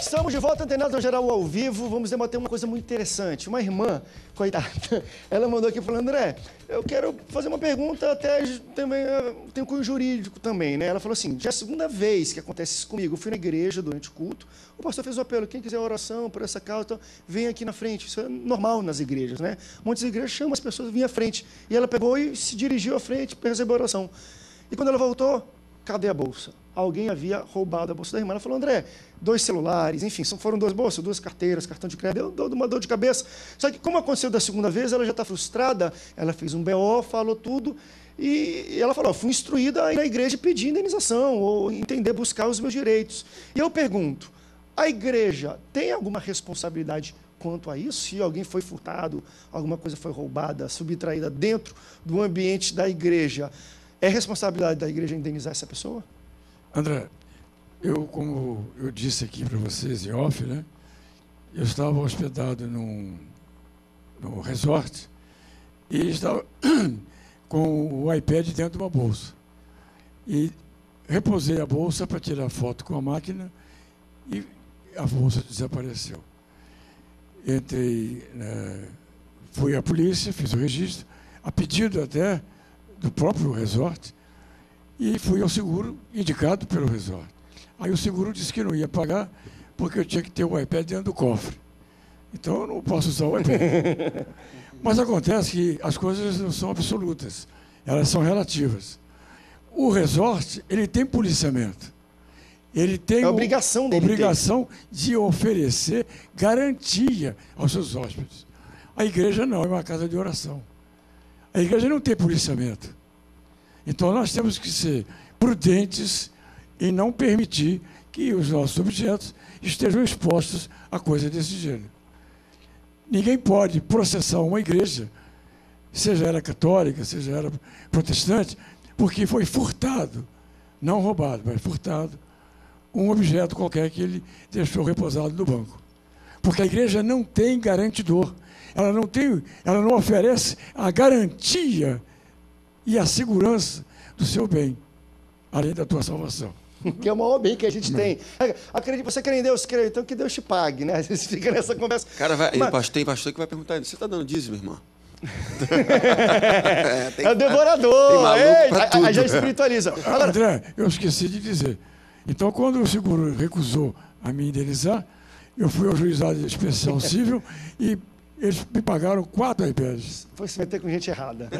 Estamos de volta, Antenados no Geral ao vivo. Vamos debater uma coisa muito interessante. Uma irmã, coitada, ela mandou aqui falando: André, eu quero fazer uma pergunta, até também tem um cunho jurídico também, né? Ela falou assim: já é a segunda vez que acontece isso comigo. Eu fui na igreja durante o culto, o pastor fez um apelo: quem quiser oração por essa causa, então, vem aqui na frente. Isso é normal nas igrejas, né? Muitas igrejas chamam as pessoas a vir à frente. E ela pegou e se dirigiu à frente para receber a oração. E quando ela voltou, cadê a bolsa? Alguém havia roubado a bolsa da irmã. Ela falou: André, 2 celulares, enfim, foram 2 bolsas, 2 carteiras, cartão de crédito, deu uma dor de cabeça. Só que como aconteceu da segunda vez, ela já está frustrada, ela fez um BO, falou tudo, e ela falou: fui instruída a ir na igreja pedir indenização, ou entender, buscar os meus direitos. E eu pergunto, a igreja tem alguma responsabilidade quanto a isso? Se alguém foi furtado, alguma coisa foi roubada, subtraída dentro do ambiente da igreja, é responsabilidade da igreja indenizar essa pessoa? André, como eu disse aqui para vocês em off, né, eu estava hospedado no resort e estava com o iPad dentro de uma bolsa. E repousei a bolsa para tirar foto com a máquina e a bolsa desapareceu. Fui à polícia, fiz o registro, a pedido até do próprio resort, e fui ao seguro indicado pelo resort. Aí o seguro disse que não ia pagar porque eu tinha que ter o iPad dentro do cofre. Então eu não posso usar o iPad. Mas acontece que as coisas não são absolutas, elas são relativas. O resort, ele tem policiamento. Ele tem a obrigação dele de oferecer garantia aos seus hóspedes. A igreja não, é uma casa de oração. A igreja não tem policiamento. Então, nós temos que ser prudentes e não permitir que os nossos objetos estejam expostos a coisa desse gênero. Ninguém pode processar uma igreja, seja ela católica, seja ela protestante, porque foi furtado, não roubado, mas furtado, um objeto qualquer que ele deixou repousado no banco. Porque a igreja não tem garantidor, ela não oferece a garantia e a segurança do seu bem, além da tua salvação. Que é o maior bem que a gente tem. Você crê em Deus? Crê, então que Deus te pague, né? Você fica nessa conversa. Cara, tem pastor que vai perguntar: você está dando dízimo, irmão? É o devorador. Tem maluco pra tudo. Aí já espiritualiza. Agora, André, eu esqueci de dizer. Então, quando o seguro recusou a me indenizar, eu fui ao juizado especial civil e eles me pagaram 4 iPads. Foi se meter com gente errada.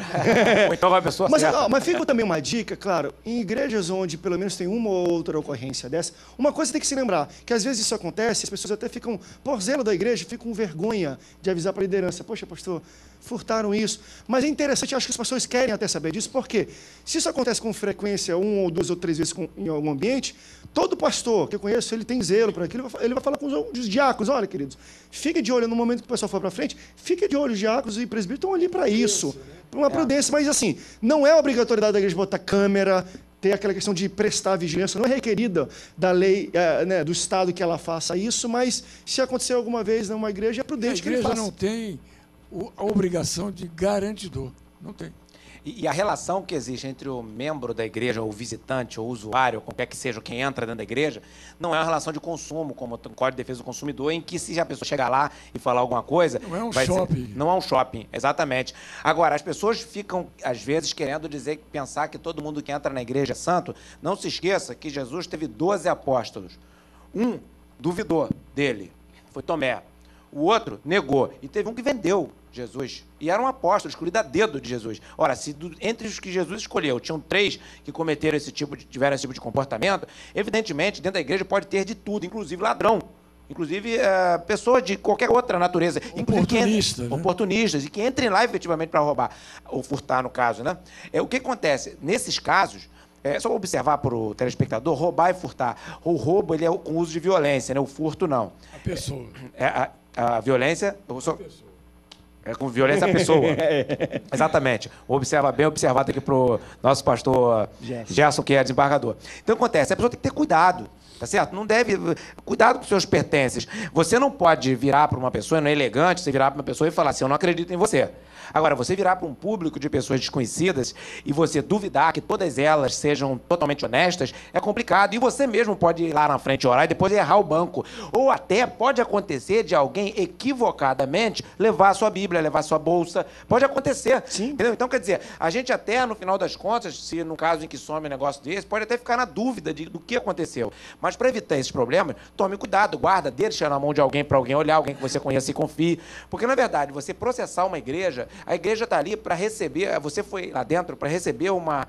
Então a pessoa mas fica também uma dica, claro, em igrejas onde pelo menos tem uma ou outra ocorrência dessa, uma coisa tem que se lembrar, que às vezes isso acontece, as pessoas até ficam, por zelo da igreja, ficam com vergonha de avisar para a liderança: poxa, pastor, furtaram isso. Mas é interessante, acho que as pessoas querem até saber disso, porque se isso acontece com frequência, 1 ou 2 ou 3 vezes em algum ambiente, todo pastor que eu conheço, ele tem zelo para aquilo, ele vai falar com os diáconos: olha, queridos, fique de olho no momento que o pessoal for para frente, fique de olho, os diáconos e presbíteros estão ali para isso, para uma prudência. Mas assim, não é obrigatoriedade da igreja botar câmera, ter aquela questão de prestar vigilância, não é requerida da lei, né, do Estado que ela faça isso, mas se acontecer alguma vez numa igreja, é prudente que ele faça. A igreja não tem a obrigação de garantidor, não tem. E a relação que existe entre o membro da igreja, o visitante, ou o usuário, qualquer que seja quem entra dentro da igreja, não é uma relação de consumo, como o Código de Defesa do Consumidor, em que se a pessoa chegar lá e falar alguma coisa... Não é um shopping. Não é um shopping, exatamente. Agora, as pessoas ficam, às vezes, querendo pensar que todo mundo que entra na igreja é santo. Não se esqueça que Jesus teve 12 apóstolos. Um duvidou dele, foi Tomé. O outro negou. E teve um que vendeu Jesus. E era um apóstolo, escolhido a dedo de Jesus. Ora, se entre os que Jesus escolheu, tinham 3 que tiveram esse tipo de comportamento, evidentemente, dentro da igreja pode ter de tudo, inclusive ladrão. Inclusive, pessoas de qualquer outra natureza. Oportunistas, e que entrem lá efetivamente para roubar, ou furtar, no caso, né? O que acontece? Nesses casos, só observar para o telespectador: roubar e furtar. O roubo, ele é com uso de violência, né? O furto, não. A pessoa. A violência... É com violência à pessoa. Exatamente. Observa bem observado aqui pro nosso pastor Gerson, que é desembargador. Então, o que acontece? A pessoa tem que ter cuidado. Tá certo? Não deve... Cuidado com seus pertences. Você não pode virar para uma pessoa, não é elegante você virar para uma pessoa e falar assim, eu não acredito em você. Agora, você virar para um público de pessoas desconhecidas e você duvidar que todas elas sejam totalmente honestas, é complicado. E você mesmo pode ir lá na frente orar e depois errar o banco. Ou até pode acontecer de alguém equivocadamente levar a sua Bíblia, levar a sua bolsa. Pode acontecer. Sim. Entendeu? Então, quer dizer, a gente até, no final das contas, se no caso em que some um negócio desse, pode até ficar na dúvida do que aconteceu. Mas para evitar esses problemas, tome cuidado, guarda, deixa na mão de alguém para alguém olhar, alguém que você conheça e confie. Porque, na verdade, você processar uma igreja, a igreja está ali para receber, você foi lá dentro para receber uma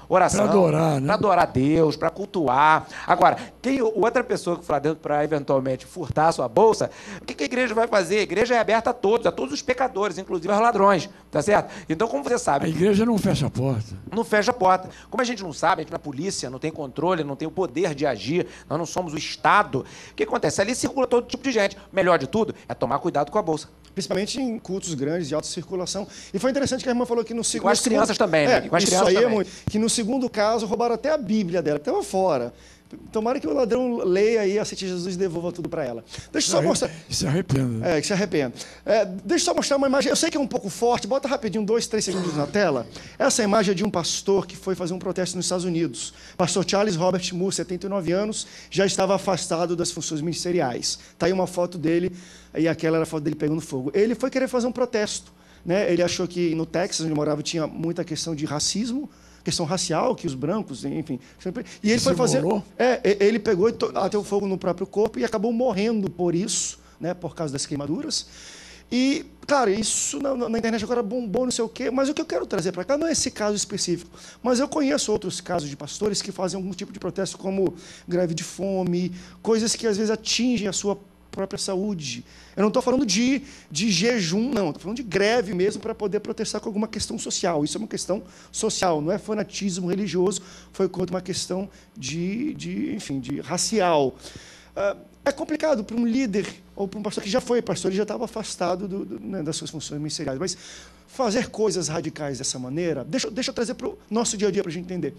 oração. Para adorar, né? Para adorar a Deus, para cultuar. Agora, tem outra pessoa que foi lá dentro para, eventualmente, furtar a sua bolsa, o que a igreja vai fazer? A igreja é aberta a todos os pecadores, inclusive aos ladrões, tá certo? Então, como você sabe... A igreja não fecha a porta. Não fecha a porta. Como a gente não sabe, a gente não é polícia, não tem controle, não tem o poder de agir, nós não somos o Estado, o que acontece? Ali circula todo tipo de gente. O melhor de tudo é tomar cuidado com a bolsa. Principalmente em cultos grandes de alta circulação. E foi interessante que a irmã falou que no segundo... Com as crianças também, né? Com as isso crianças aí também. é muito... Que no segundo caso roubaram até a Bíblia dela, que estava fora. Tomara que o ladrão leia e aceite Jesus e devolva tudo para ela. Deixa eu só mostrar... Se arrependa. Que se arrependa. Deixa eu só mostrar uma imagem. Eu sei que é um pouco forte. Bota rapidinho, 2, 3 segundos na tela. Essa imagem é de um pastor que foi fazer um protesto nos Estados Unidos. Pastor Charles Robert Moore, 79 anos, já estava afastado das funções ministeriais. Está aí uma foto dele, e aquela era a foto dele pegando fogo. Ele foi querer fazer um protesto, né? Ele achou que no Texas, onde ele morava, tinha muita questão de racismo, questão racial, que os brancos, enfim... E ele foi fazer... Ele pegou e ateu fogo no próprio corpo e acabou morrendo por isso, né, por causa das queimaduras. E, claro, isso na internet agora bombou, não sei o quê, mas o que eu quero trazer para cá não é esse caso específico, mas eu conheço outros casos de pastores que fazem algum tipo de protesto, como greve de fome, coisas que às vezes atingem a sua própria saúde. Eu não estou falando de jejum, não. Estou falando de greve mesmo para poder protestar com alguma questão social. Isso é uma questão social, não é fanatismo religioso, foi contra uma questão de racial. É complicado para um líder ou para um pastor que já foi pastor, ele já estava afastado das suas funções ministeriais. Mas fazer coisas radicais dessa maneira, deixa eu trazer para o nosso dia a dia para a gente entender.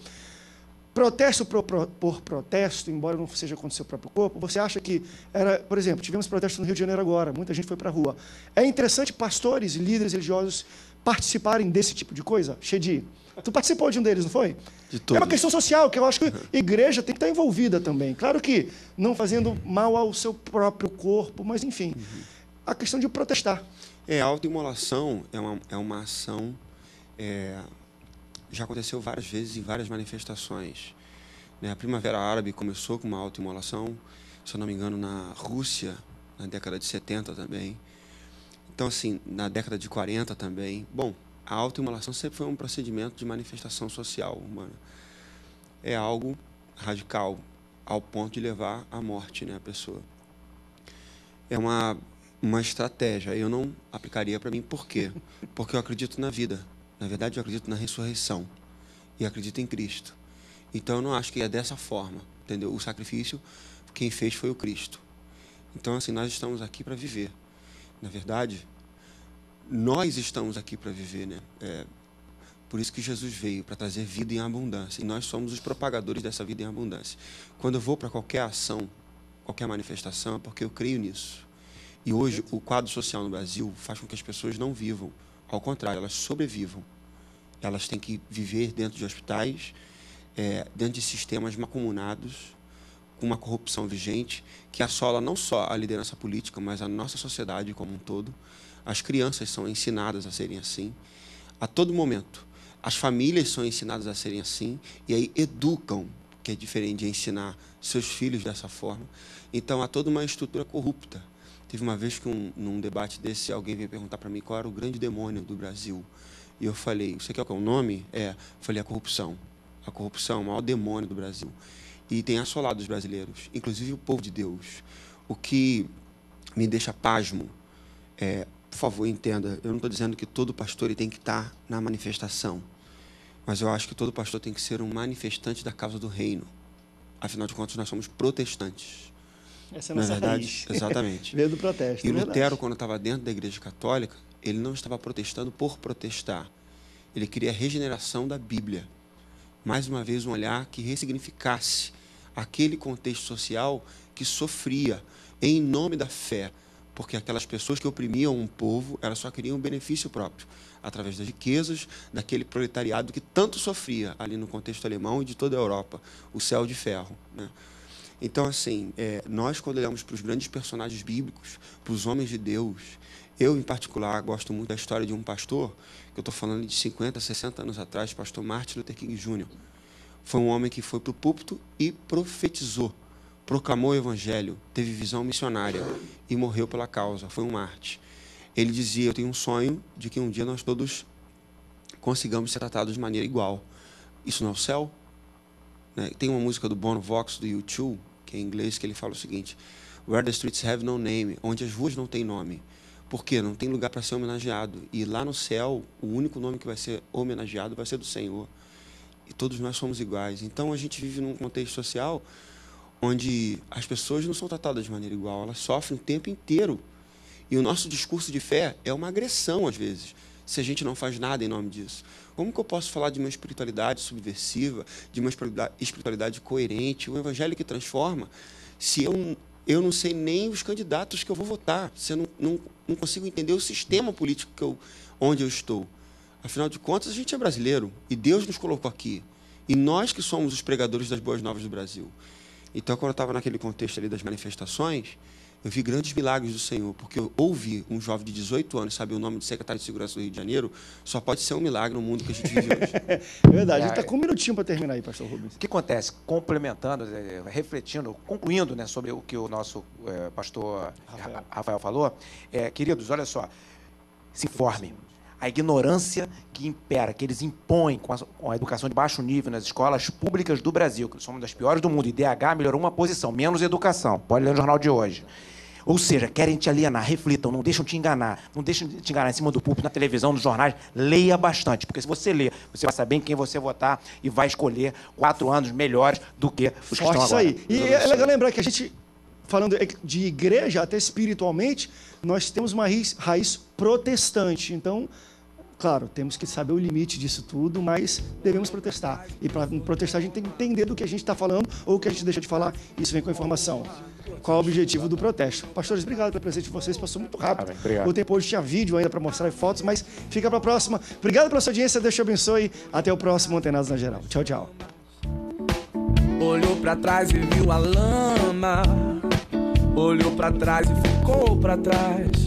Protesto por protesto, embora não seja contra o seu próprio corpo, você acha que era... Por exemplo, tivemos protesto no Rio de Janeiro agora, muita gente foi para a rua. É interessante pastores e líderes religiosos participarem desse tipo de coisa? Shedi, tu participou de um deles, não foi? De todos. É uma questão social, que eu acho que a igreja tem que estar envolvida também. Claro que não fazendo mal ao seu próprio corpo, mas, enfim, a questão de protestar. A autoimolação é uma ação... já aconteceu várias vezes em várias manifestações. A Primavera Árabe começou com uma autoimolação, se eu não me engano, na Rússia, na década de 70 também. Então, assim, na década de 40 também. Bom, a autoimolação sempre foi um procedimento de manifestação social humana. É algo radical, ao ponto de levar à morte, né, a pessoa. É uma estratégia. Eu não aplicaria para mim. Por quê? Porque eu acredito na vida. Na verdade, eu acredito na ressurreição e acredito em Cristo. Então, eu não acho que é dessa forma, entendeu? O sacrifício, quem fez foi o Cristo. Então, assim, nós estamos aqui para viver. Na verdade, nós estamos aqui para viver, né? Por isso que Jesus veio, para trazer vida em abundância. E nós somos os propagadores dessa vida em abundância. Quando eu vou para qualquer ação, qualquer manifestação, é porque eu creio nisso. E hoje, o quadro social no Brasil faz com que as pessoas não vivam. Ao contrário, elas sobrevivam. Elas têm que viver dentro de hospitais, dentro de sistemas mancomunados, com uma corrupção vigente, que assola não só a liderança política, mas a nossa sociedade como um todo. As crianças são ensinadas a serem assim, a todo momento. As famílias são ensinadas a serem assim, e aí educam, que é diferente de ensinar seus filhos dessa forma. Então, há toda uma estrutura corrupta. Teve uma vez que, num debate desse, alguém veio perguntar para mim qual era o grande demônio do Brasil. E eu falei, você quer qual é o nome? Eu falei, a corrupção. A corrupção é o maior demônio do Brasil. E tem assolado os brasileiros, inclusive o povo de Deus. O que me deixa pasmo, por favor, entenda, eu não estou dizendo que todo pastor ele tem que estar na manifestação, mas eu acho que todo pastor tem que ser um manifestante da causa do reino. Afinal de contas, nós somos protestantes. Essa é a nossa raiz. Exatamente. Veio do protesto. E Lutero, quando estava dentro da Igreja Católica, ele não estava protestando por protestar. Ele queria a regeneração da Bíblia. Mais uma vez, um olhar que ressignificasse aquele contexto social que sofria em nome da fé, porque aquelas pessoas que oprimiam um povo, elas só queriam um benefício próprio, através das riquezas daquele proletariado que tanto sofria ali no contexto alemão e de toda a Europa, o céu de ferro, né? Então, assim, nós, quando olhamos para os grandes personagens bíblicos, para os homens de Deus, eu, em particular, gosto muito da história de um pastor, que eu estou falando de 50, 60 anos atrás, pastor Martin Luther King Jr. Foi um homem que foi para o púlpito e profetizou, proclamou o evangelho, teve visão missionária e morreu pela causa, foi um mártir. Ele dizia, eu tenho um sonho de que um dia nós todos consigamos ser tratados de maneira igual. Isso não é o céu? Né? Tem uma música do Bono Vox, do U2, que é em inglês, que ele fala o seguinte: Where the streets have no name, onde as ruas não têm nome. Por quê? Não tem lugar para ser homenageado. E lá no céu, o único nome que vai ser homenageado vai ser do Senhor. E todos nós somos iguais. Então, a gente vive num contexto social onde as pessoas não são tratadas de maneira igual, elas sofrem o tempo inteiro. E o nosso discurso de fé é uma agressão, às vezes, se a gente não faz nada em nome disso. Como que eu posso falar de uma espiritualidade subversiva, de uma espiritualidade coerente, um evangelho que transforma, se eu não sei nem os candidatos que eu vou votar, se eu não consigo entender o sistema político onde eu estou? Afinal de contas, a gente é brasileiro e Deus nos colocou aqui. E nós que somos os pregadores das boas novas do Brasil. Então, quando eu estava naquele contexto ali das manifestações, eu vi grandes milagres do Senhor, porque eu ouvi um jovem de 18 anos saber o nome do secretário de Segurança do Rio de Janeiro, só pode ser um milagre no mundo que a gente vive hoje. É verdade. A gente está com um minutinho para terminar aí, pastor Rubens. O que acontece? Complementando, refletindo, concluindo, né, sobre o que o nosso pastor Rafael falou, queridos, olha só, se informem. A ignorância que impera, que eles impõem com a educação de baixo nível nas escolas públicas do Brasil, que somos das piores do mundo, e IDH melhorou uma posição, menos educação. Pode ler no jornal de hoje. Ou seja, querem te alienar, reflitam, não deixam te enganar. Não deixam te enganar em cima do púlpito, na televisão, nos jornais. Leia bastante, porque se você ler, você vai saber em quem você votar e vai escolher 4 anos melhores do que os que estão agora. Isso aí. E é legal lembrar que a gente, falando de igreja, até espiritualmente, nós temos uma raiz protestante. Então, claro, temos que saber o limite disso tudo, mas devemos protestar. E para protestar, a gente tem que entender do que a gente está falando ou o que a gente deixa de falar. Isso vem com a informação. Qual é o objetivo do protesto? Pastores, obrigado pelo presente de vocês. Passou muito rápido. Obrigado. O tempo hoje tinha vídeo ainda para mostrar e fotos, mas fica para a próxima. Obrigado pela sua audiência. Deus te abençoe. Até o próximo Antenados na Geral. Tchau, tchau. Olhou para trás e viu a lama. Olhou para trás e ficou para trás.